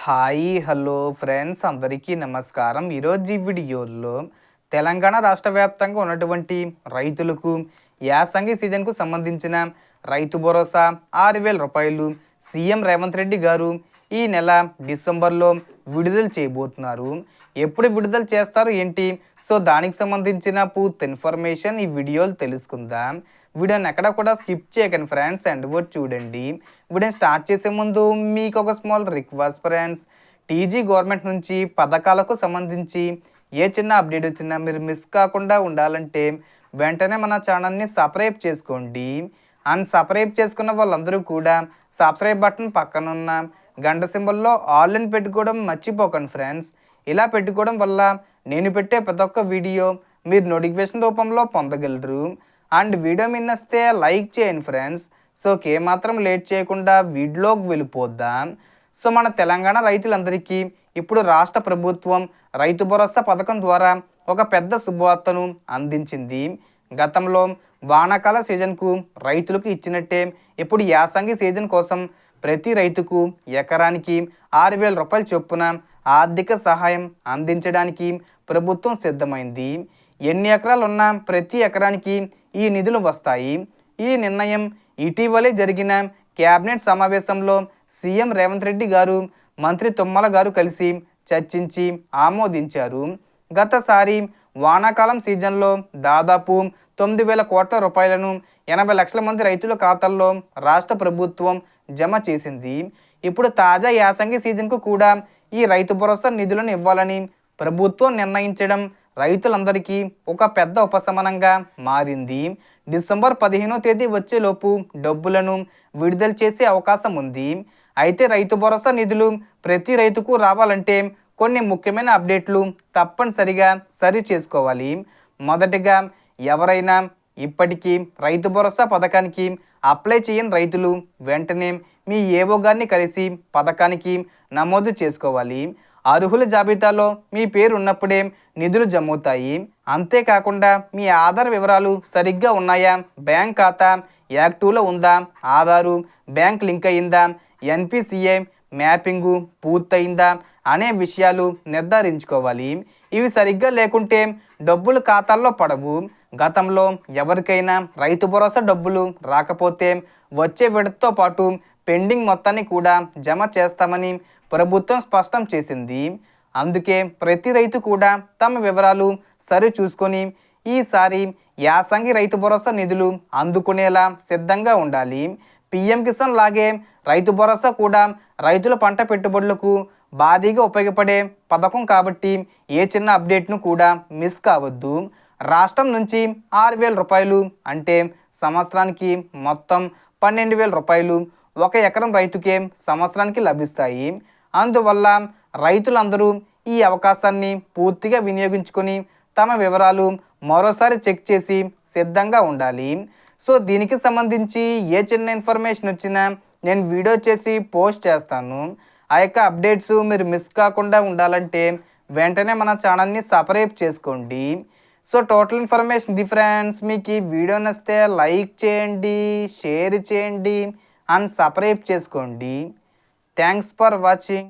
Hi hello friends అందరికీ నమస్కారం. ఈరోజు ఈ వీడియోలో తెలంగాణ రాష్ట్ర వ్యాప్తంగా ఉన్నటువంటి రైతులకు యాసంగి సీజన్కు సంబంధించిన రైతు భరోసా 6,000 రూపాయలు సీఎం రేవంత్ రెడ్డి గారు ఈ నెల డిసెంబర్లో విడుదల చేయబోతున్నారు. ఎప్పుడు విడుదల చేస్తారు ఏంటి, సో దానికి సంబంధించిన పూర్తి ఇన్ఫర్మేషన్ ఈ వీడియోలో తెలుసుకుందాం. వీడియోని ఎక్కడ కూడా స్కిప్ చేయకండి ఫ్రెండ్స్, అండ్ కూడా చూడండి. వీడియోని స్టార్ట్ చేసే ముందు మీకు ఒక small request friends, TG government నుంచి పథకాలకు సంబంధించి ఏ చిన్న అప్డేట్ వచ్చినా మీరు మిస్ కాకుండా ఉండాలంటే వెంటనే మన ఛానల్ని సబ్స్క్రైబ్ చేసుకోండి. అండ్ సబ్స్క్రైబ్ చేసుకున్న వాళ్ళందరూ కూడా సబ్స్క్రైబ్ బటన్ పక్కన ఉన్న గంట సింబల్లో ఆల్ అని పెట్టుకోవడం మర్చిపోకండి ఫ్రెండ్స్. ఇలా పెట్టుకోవడం వల్ల నేను పెట్టే ప్రతి ఒక్క వీడియో మీరు నోటిఫికేషన్ రూపంలో పొందగలరు. అండ్ వీడియో మీద వస్తే లైక్ చేయండి ఫ్రెండ్స్. సో ఏమాత్రం లేట్ చేయకుండా వీడియోకి వెళ్ళిపోద్దాం. సో మన తెలంగాణ రైతులందరికీ ఇప్పుడు రాష్ట్ర ప్రభుత్వం రైతు భరోసా పథకం ద్వారా ఒక పెద్ద శుభవార్తను అందించింది. గతంలో వానాకాల సీజన్కు రైతులకు ఇచ్చినట్టే ఇప్పుడు యాసంగి సీజన్ కోసం ప్రతి రైతుకు ఎకరానికి 6,000 రూపాయల చొప్పున ఆర్థిక సహాయం అందించడానికి ప్రభుత్వం సిద్ధమైంది. ఎన్ని ఎకరాలు ఉన్నా ప్రతి ఎకరానికి ఈ నిధులు వస్తాయి. ఈ నిర్ణయం ఇటీవలే జరిగిన కేబినెట్ సమావేశంలో సీఎం రేవంత్ రెడ్డి గారు, మంత్రి తుమ్మల గారు కలిసి చర్చించి ఆమోదించారు. గతసారి వానాకాలం సీజన్లో దాదాపు 9,000 కోట్ల రూపాయలను 80 లక్షల మంది రైతుల ఖాతాల్లో రాష్ట్ర ప్రభుత్వం జమ చేసింది. ఇప్పుడు తాజా యాసంగి సీజన్కు కూడా ఈ రైతు భరోసా నిధులను ఇవ్వాలని ప్రభుత్వం నిర్ణయించడం రైతులందరికీ ఒక పెద్ద ఉపశమనంగా మారింది. డిసెంబర్ 15వ తేదీ వచ్చేలోపు డబ్బులను విడుదల చేసే అవకాశం ఉంది. అయితే రైతు భరోసా నిధులు ప్రతి రైతుకు రావాలంటే కొన్ని ముఖ్యమైన అప్డేట్లు తప్పనిసరిగా సరి చేసుకోవాలి. మొదటిగా, ఎవరైనా ఇప్పటికీ రైతు భరోసా పథకానికి అప్లై చేయని రైతులు వెంటనే మీ ఏవో గారిని కలిసి పథకానికి నమోదు చేసుకోవాలి. అర్హుల జాబితాలో మీ పేరు ఉన్నప్పుడే నిధులు జమవుతాయి. అంతేకాకుండా మీ ఆధార్ వివరాలు సరిగ్గా ఉన్నాయా, బ్యాంక్ ఖాతా యాక్టివ్లో ఉందా, ఆధారు బ్యాంక్ లింక్ అయిందా, ఎన్పిసిఐ మ్యాపింగు పూర్తయిందా అనే విషయాలు నిర్ధారించుకోవాలి. ఇవి సరిగ్గా లేకుంటే డబ్బులు ఖాతాల్లో పడవు. గతంలో ఎవరికైనా రైతు భరోసా డబ్బులు రాకపోతే వచ్చే విడతతో పాటు పెండింగ్ మొత్తాన్ని కూడా జమ చేస్తామని ప్రభుత్వం స్పష్టం చేసింది. అందుకే ప్రతి రైతు కూడా తమ వివరాలు సరి చూసుకొని ఈసారి యాసంగి రైతు భరోసా నిధులు అందుకునేలా సిద్ధంగా ఉండాలి. పిఎం కిసాన్ లాగే రైతు భరోసా కూడా రైతుల పంట పెట్టుబడులకు భారీగా ఉపయోగపడే పథకం కాబట్టి ఏ చిన్న అప్డేట్ను కూడా మిస్ కావద్దు. రాష్ట్రం నుంచి 6,000 రూపాయలు అంటే సంవత్సరానికి మొత్తం 12,000 రూపాయలు ఒక ఎకరం రైతుకే సంవత్సరానికి లభిస్తాయి. అందువల్ల రైతులందరూ ఈ అవకాశాన్ని పూర్తిగా వినియోగించుకొని తమ వివరాలు మరోసారి చెక్ చేసి సిద్ధంగా ఉండాలి. సో దీనికి సంబంధించి ఏ చిన్న ఇన్ఫర్మేషన్ వచ్చినా నేను వీడియో చేసి పోస్ట్ చేస్తాను. ఆ యొక్క అప్డేట్స్ మీరు మిస్ కాకుండా ఉండాలంటే వెంటనే మన ఛానల్ని సబ్స్క్రైబ్ చేసుకోండి. సో టోటల్ ఇన్ఫర్మేషన్ ఇది ఫ్రెండ్స్. మీకు ఈ వీడియో నచ్చితే లైక్ చేయండి, షేర్ చేయండి అండ్ సబ్స్క్రైబ్ చేసుకోండి. Thanks for watching.